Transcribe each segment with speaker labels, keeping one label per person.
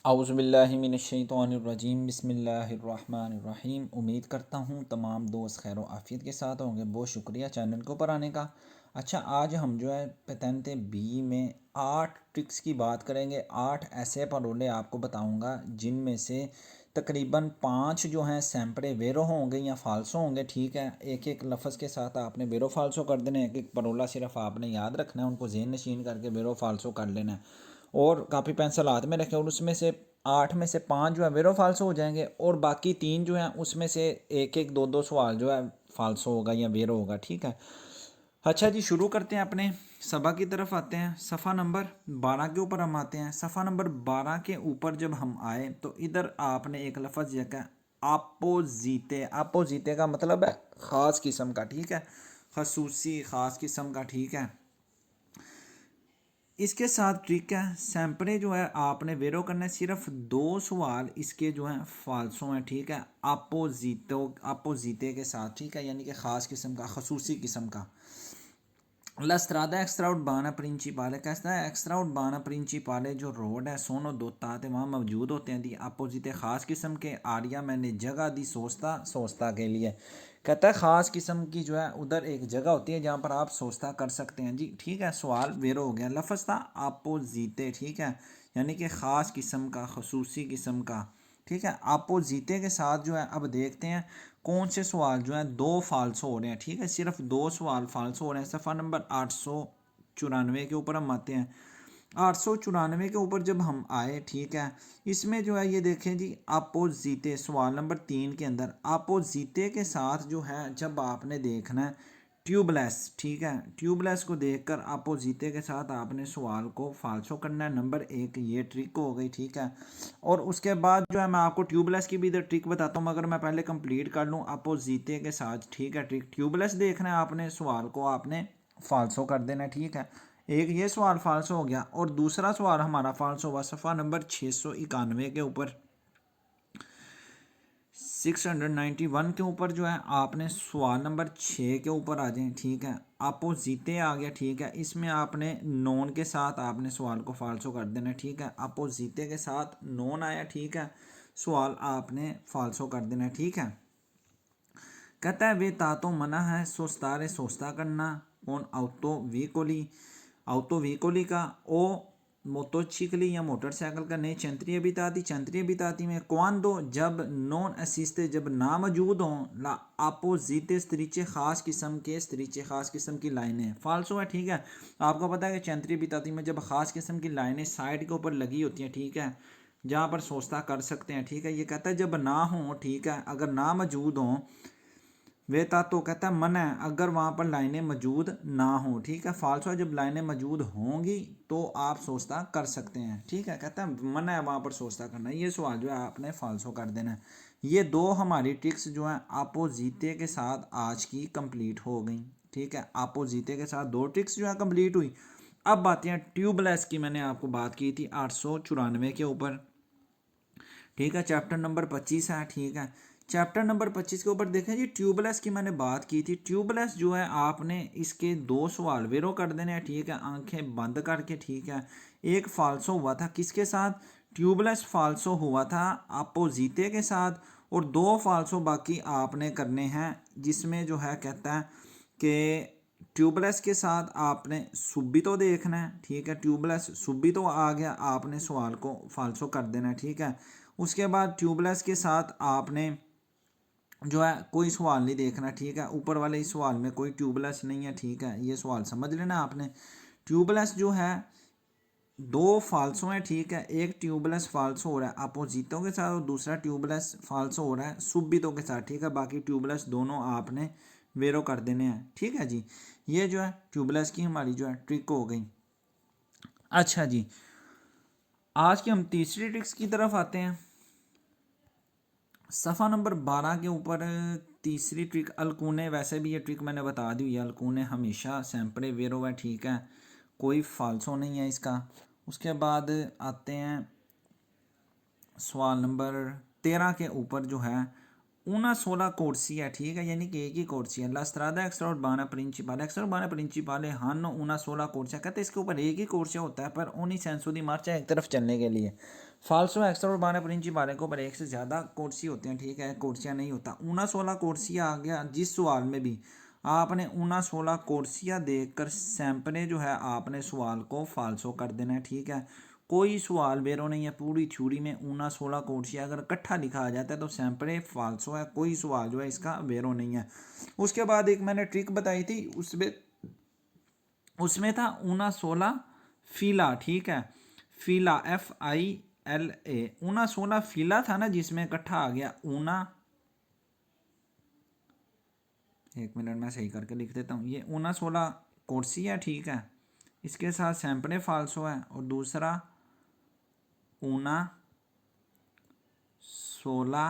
Speaker 1: औज़ुबिल्लाहिमिनश्शैतानिर्रजीम बिस्मिल्लाहिर्रहमानिर्रहीम। उम्मीद करता हूँ तमाम दोस्त खैर आफ़ियत के साथ होंगे। बहुत शुक्रिया चैनल के ऊपर आने का। अच्छा, आज हम जो है पेटेंटे बी में 8 ट्रिक्स की बात करेंगे। 8 ऐसे परोले आपको बताऊँगा जिनमें से तकरीबन 5 जो हैं सैंपड़े वेरो होंगे या फ़ाल्सो होंगे। ठीक है, एक एक लफ्ज़ के साथ आपने वेरो फ़ाल्सो कर देना है। एक एक परोला सिर्फ आपने याद रखना है, उनको ज़हन नशीन करके वेरो फ़ाल्सो कर लेना है और कापी पेंसिल हाथ में रखें। और उसमें से 8 में से 5 जो है वेरो फाल्सो हो जाएंगे और बाकी 3 जो हैं उसमें से एक एक दो दो सवाल जो है फाल्सो होगा या वेरो होगा। ठीक है, अच्छा जी, शुरू करते हैं। अपने सबक की तरफ आते हैं। सफ़ा नंबर 12 के ऊपर हम आते हैं। सफ़ा नंबर 12 के ऊपर जब हम आए तो इधर आपने एक लफ्ज़ यह है अपोजिटे। अपोजिटे का मतलब है ख़ास किस्म का। ठीक है, खसूसी ख़ास किस्म का। ठीक है, इसके साथ ट्रिक है, सैंपड़े जो है आपने वेरो करना है। सिर्फ 2 सवाल इसके जो हैं फाल्सो हैं। ठीक है, अपोजिटे के साथ। ठीक है, यानी कि ख़ास किस्म का, खसूसी किस्म का। La strada extra urbana principale, कहता है एक्स्ट्रा उर्बाना प्रिंसिपाले जो रोड है सोनो दोताते वहाँ मौजूद होते हैं। दी अपोजिट ख़ास किस्म के आरिया मैंने जगह दी सोचता सोचता के लिए। कहता है ख़ास किस्म की जो है उधर एक जगह होती है जहाँ पर आप सोचता कर सकते हैं जी। ठीक है, सवाल वेरो हो गया। लफ्ज़ था अपोजिटे। ठीक है, यानी कि ख़ास किस्म का, खसूसी किस्म का। ठीक है, अपोजिटे के साथ जो है अब देखते हैं कौन से सवाल जो हैं 2 फाल्सो हो रहे हैं। ठीक है, सिर्फ 2 सवाल फाल्सो हो रहे हैं। सफ़ा नंबर 894 के ऊपर हम आते हैं। 894 के ऊपर जब हम आए, ठीक है, इसमें जो है ये देखें जी, अपोजिटे सवाल नंबर 3 के अंदर अपोजिटे के साथ जो है जब आपने देखना है ट्यूबलेस। ठीक है, ट्यूबलेस को देखकर अपोजिटे के साथ आपने सवाल को फाल्सो करना है। नंबर 1 ये ट्रिक हो गई। ठीक है, और उसके बाद जो है मैं आपको ट्यूबलेस की भी इधर ट्रिक बताता हूँ, मगर मैं पहले कंप्लीट कर लूँ अपोजिटे के साथ। ठीक है, ट्रिक ट्यूबलेस देखना है आपने, सवाल को आपने फाल्सो कर देना है। ठीक है, एक ये सवाल फाल्सो हो गया और दूसरा सवाल हमारा फाल्सो हुआ सफ़ा नंबर 691 के ऊपर। 691 के ऊपर जो है आपने सवाल नंबर 6 के ऊपर आ जाए। ठीक है, अपोजिटे आ गया। ठीक है, इसमें आपने नॉन के साथ आपने सवाल को फाल्सो कर देना है। ठीक है, अपोजिटे के साथ नॉन आया। ठीक है, सवाल आपने फाल्सो कर देना है। ठीक है, कहता है वे तातो मना है सोस्तारे सोस्ता करना कौन auto व्हीकोली का ओ मोटोचिकली या मोटरसाइकिल का नहीं चंत्रिय बिताती में कौन दो जब नॉन असिस्ते जब ना मौजूद हों ला अपोजिट स्त्रीचे खास किस्म की लाइनें फाल्सो है। ठीक है, आपको पता है कि चंत्रिय बिताती में जब खास किस्म की लाइनें साइड के ऊपर लगी होती हैं, ठीक है, जहाँ पर सोचता कर सकते हैं। ठीक है, ये कहता है जब ना हो, ठीक है, अगर ना मौजूद हों वे तो कहता है मन है अगर वहाँ पर लाइनें मौजूद ना हो। ठीक है, फाल्सो जब लाइनें मौजूद होंगी तो आप सोचता कर सकते हैं। ठीक है, कहता है मन है वहाँ पर सोचता करना। ये सवाल जो है आपने फाल्सो कर देना है। ये 2 हमारी ट्रिक्स जो हैं अपोजिटे के साथ आज की कंप्लीट हो गई। ठीक है, अपोजिटे के साथ 2 ट्रिक्स जो है कंप्लीट हुई। अब बातें हैं ट्यूबलेस की। मैंने आपको बात की थी 894 के ऊपर। ठीक है, चैप्टर नंबर 25 है। ठीक है, चैप्टर नंबर 25 के ऊपर देखें जी, ट्यूबलेस की मैंने बात की थी। ट्यूबलेस जो है आपने इसके 2 सवाल वेरो कर देने हैं। ठीक है, आंखें बंद करके। ठीक है, एक फाल्सो हुआ था किसके साथ, ट्यूबलेस फाल्सो हुआ था अपोजिटे के साथ, और 2 फाल्सो बाकी आपने करने हैं जिसमें जो है कहता है कि ट्यूबलेस के साथ आपने सुब्बितो देखना है। ठीक है, ट्यूबलेस सुब्बितो आ गया, आपने सवाल को फाल्सो कर देना है। ठीक है, उसके बाद ट्यूबलेस के साथ आपने जो है कोई सवाल नहीं देखना। ठीक है, ऊपर वाले इस सवाल में कोई ट्यूबलेस नहीं है। ठीक है, ये सवाल समझ लेना आपने। ट्यूबलेस जो है 2 फाल्सो हैं। ठीक है, एक ट्यूबलेस फाल्सो हो रहा है अपोजिटों के साथ और दूसरा ट्यूबलेस फाल्सो हो रहा है सुब्बितों के साथ। ठीक है, बाकी ट्यूबलेस दोनों आपने वेरो कर देने हैं। ठीक है जी, ये जो है ट्यूबलेस की हमारी जो है ट्रिक हो गई। अच्छा जी, आज की हम तीसरी ट्रिक्स की तरफ आते हैं। सफ़ा नंबर 12 के ऊपर तीसरी ट्रिक अल्कूने। वैसे भी ये ट्रिक मैंने बता दी हुई है, अल्कूने हमेशा सैंपड़े वेरो है। ठीक है, कोई फाल्सो नहीं है इसका। उसके बाद आते हैं सवाल नंबर 13 के ऊपर जो है una sola corsia, ठीक है, यानी कि एक ही कोर्सिया। ला स्ट्रादा एक्स्ट्राउर्बाना प्रिंसिपाले, एक्स्ट्राउर्बाना प्रिंसिपाले हानो una sola corsia, कहते हैं इसके ऊपर एक ही कोर्सिया होता है पर उन्हीं सेंसो दी मार्चा एक तरफ चलने के लिए। फाल्सो एक्स्ट्राउर्बाना प्रिंसिपाले के ऊपर एक से ज़्यादा कोर्सी होते हैं, ठीक है, कोर्सिया नहीं होता। una sola corsia आ गया जिस सवाल में भी आपने una sola corsia देखकर सैंपले जो है आपने सवाल को फाल्सो कर देना है, ठीक है। कोई सवाल वेरो नहीं है पूरी थ्योरी में। una sola corsia अगर इकट्ठा लिखा आ जाता है तो सैंपले फाल्सो है, कोई सवाल जो है इसका वेरो नहीं है। उसके बाद एक मैंने ट्रिक बताई थी, उसमें था una sola fila, ठीक है, फिला FILA, una sola fila था ना जिसमें इकट्ठा आ गया una, एक मिनट मैं सही करके लिख देता हूँ, ये una sola corsia, ठीक है, इसके साथ सैंपले फाल्सो है, और दूसरा una सोला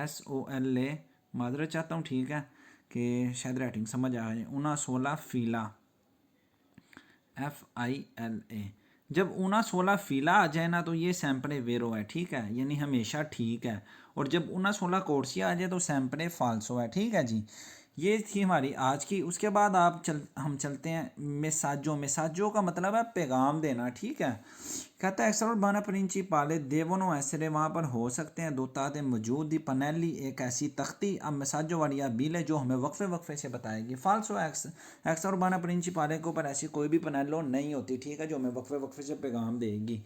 Speaker 1: SOLA, माजरत चाहता हूँ, ठीक है, कि शायद राइटिंग समझ आ जाए। una sola fila FILA, जब una sola fila आ जाए ना तो ये सैंपले वेरो है, ठीक है, यानी हमेशा ठीक है। और जब una sola corsia आ जाए तो सैंपले फाल्सो है, ठीक है जी। ये थी हमारी आज की। उसके बाद हम चलते हैं मेसाजो। मेसाजो का मतलब है पैगाम देना, ठीक है। कहता है एक्सट्रा बाना प्रिंसिपाले देवनो ऐसरे, वहाँ पर हो सकते हैं दो ताते मौजूद दी पनेली, एक ऐसी तख्ती अब मेसाजो वाली बिल जो हमें वक्फे वक्फे से बताएगी। फाल्सो एक्सट्रा बाना प्रिंसिपाले के ऊपर ऐसी कोई भी पनेलो नहीं होती, ठीक है, जो हमें वक्फे वक्फे से पैगाम देगी।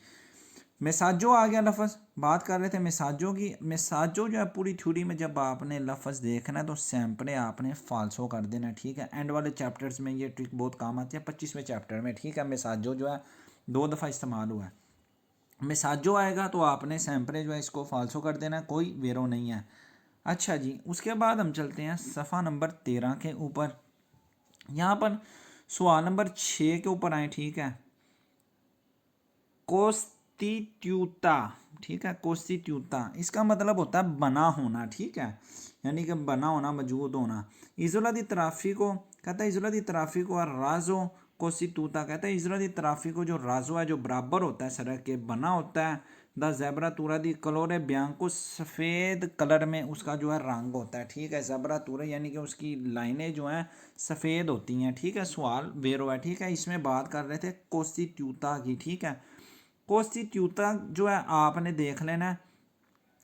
Speaker 1: मेसाजो आ गया लफ्ज़, बात कर रहे थे मेसाजो की। मेसाजो जो है पूरी थ्योरी में जब आपने लफ्ज़ देखना है तो सैंपले आपने फाल्सो कर देना, ठीक है। एंड वाले चैप्टर्स में ये ट्रिक बहुत काम आती है, 25वें चैप्टर में, ठीक है। मेसाजो जो है 2 दफ़ा इस्तेमाल हुआ है। मेसाजो आएगा तो आपने सैंपले जो है इसको फाल्सो कर देना, कोई वेरो नहीं है। अच्छा जी, उसके बाद हम चलते हैं सफ़ा नंबर 13 के ऊपर। यहाँ पर सवाल नंबर 6 के ऊपर आए, ठीक है। कोस्टिट्यूटा, ठीक है, कोस्टिट्यूटा इसका मतलब होता है बना होना, ठीक है, यानी कि बना होना, मौजूद होना। इजोला दी तराफिको, कहता है इजोला दी तराफिको और राजो कोस्टिट्यूटा, कहता है इजोला दी तराफिको जो राजो है, जो बराबर होता है सड़क के, बना होता है। द जैबरा तूरा दी कलोरे ब्यांको, सफ़ेद कलर में उसका जो है रंग होता है, ठीक है। जैबरा तूरा यानी कि उसकी लाइनें जो हैं सफ़ेद होती हैं, ठीक है। सवाल वेरो है, ठीक है। इसमें बात कर रहे थे कोस्टिट्यूटा की, ठीक है। कोस्टिट्यूटा जो है आपने देख लेना है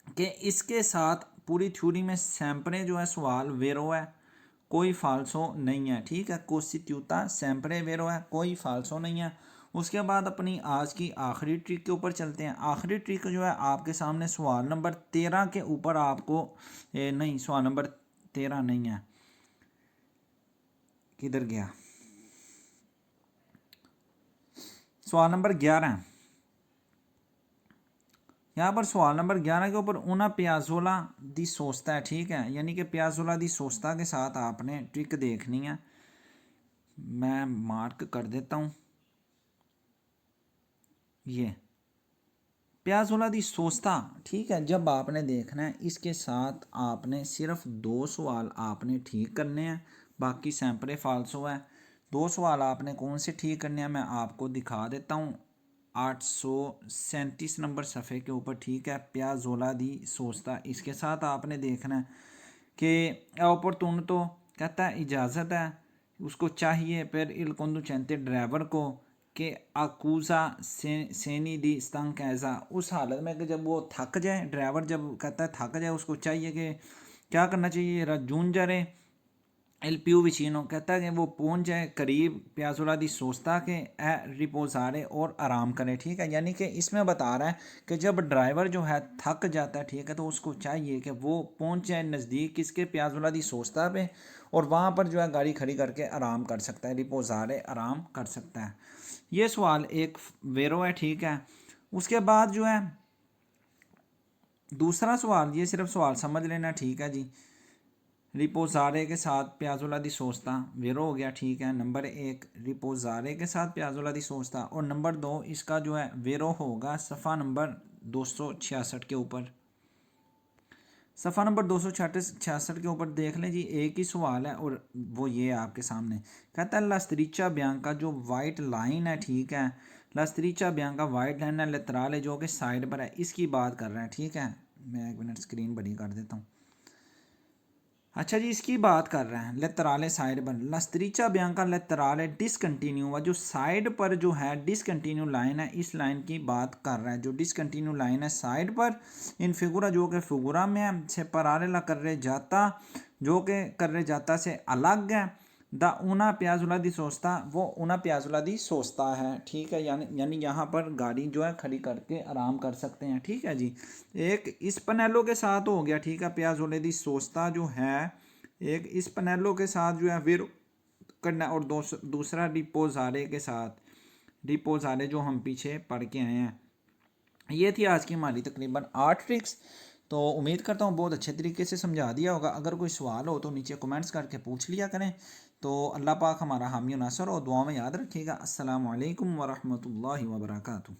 Speaker 1: कि इसके साथ पूरी थ्योरी में सैंपले जो है सवाल वेरो है, कोई फाल्सो नहीं है, ठीक है। कोस्टिट्यूटा सैंपले वेरो है, कोई फाल्सो नहीं है। उसके बाद अपनी आज की आखिरी ट्रिक के ऊपर चलते हैं। आखिरी ट्रिक जो है आपके सामने सवाल नंबर 13 के ऊपर आपको नहीं, सवाल नंबर 13 नहीं है, किधर गया, सवाल नंबर 11। यहाँ पर सवाल नंबर 11 के ऊपर उना पियाजोला दी सोस्ता है, ठीक है, यानी कि पियाजोला दी सोस्ता के साथ आपने ट्रिक देखनी है। मैं मार्क कर देता हूँ, ये पियाजोला दी सोस्ता, ठीक है। जब आपने देखना है इसके साथ आपने सिर्फ 2 सवाल आपने ठीक करने हैं, बाकी सैंपले फाल्सो है। 2 सवाल आपने कौन से ठीक करने हैं मैं आपको दिखा देता हूँ। 837 नंबर सफ़े के ऊपर, ठीक है, पियाजोला दी सोस्ता, इसके साथ आपने देखना है कि ऑपरचुन तो कहता है इजाज़त है, उसको चाहिए फिर इल कोंदू चंते ड्राइवर को कि आकूजा सेनी दी स्तंग ऐसा, उस हालत में कि जब वो थक जाए, ड्राइवर जब कहता है थक जाए, उसको चाहिए कि क्या करना चाहिए, रजून जरे एलपीयू विचिनो, कहता है कि वो पहुंच जाए करीब पियाजोला दी सोचता के रिपोजारे और आराम करे, ठीक है। यानी कि इसमें बता रहा है कि जब ड्राइवर जो है थक जाता है, ठीक है, तो उसको चाहिए कि वो पहुंच जाए नज़दीक किसके, पियाजोला दी सोचता पे, और वहाँ पर जो है गाड़ी खड़ी करके आराम कर सकता है, रिपोजारे आराम कर सकता है। ये सवाल एक वेरो है, ठीक है। उसके बाद जो है दूसरा सवाल, ये सिर्फ सवाल समझ लेना, ठीक है जी। रिपोजारे के साथ पियाजोला दी सोचता वेरो हो गया, ठीक है। नंबर 1 रिपोजारे के साथ पियाजोला दी सोचता, और नंबर 2 इसका जो है वेरो होगा सफ़ा नंबर 266 के ऊपर। सफ़ा नंबर 266 के ऊपर देख लें जी, एक ही सवाल है और वो ये है आपके सामने। कहता है लस्त्रीचा ब्यांका जो वाइट लाइन है, ठीक है, लस्त्रीचा ब्यांका वाइट लाइन है लेतराले जो कि साइड पर है, इसकी बात कर रहे हैं, ठीक है। मैं 1 मिनट स्क्रीन बड़ी कर देता हूँ। अच्छा जी, इसकी बात कर रहे हैं लेतराले साइड पर लस्त्रीचा बियांका लेतराले डिसकंटिन्यू हुआ, जो साइड पर जो है डिसकंटिन्यू लाइन है, इस लाइन की बात कर रहा है। जो डिसकंटिन्यू लाइन है साइड पर इन फिगुरा जो कि फिगुरा में है से परारेला कर रहे जाता, जो कि कर रहे जाता से अलग है। द ऊना प्याजुला दी सोचता, वो ऊना प्याजुला दी सोचता है, ठीक है। यानी यहाँ पर गाड़ी जो है खड़ी करके आराम कर सकते हैं, ठीक है जी। एक इस पनेलो के साथ हो गया, ठीक है, प्याजुले दी सोचता जो है एक इस पनेलो के साथ जो है फिर करना, और दूसरा रिपोजारे के साथ, रिपोजारे जो हम पीछे पढ़ के आए हैं। ये थी आज की हमारी तकरीबन 8 ट्रिक्स। तो उम्मीद करता हूँ बहुत अच्छे तरीके से समझा दिया होगा। अगर कोई सवाल हो तो नीचे कमेंट्स करके पूछ लिया करें। तो अल्लाह पाक हमारा हामी नासर और दुआ में याद रखिएगा। अस्सलाम वालेकुम वरहमतुल्लाहि वबरकातुहू।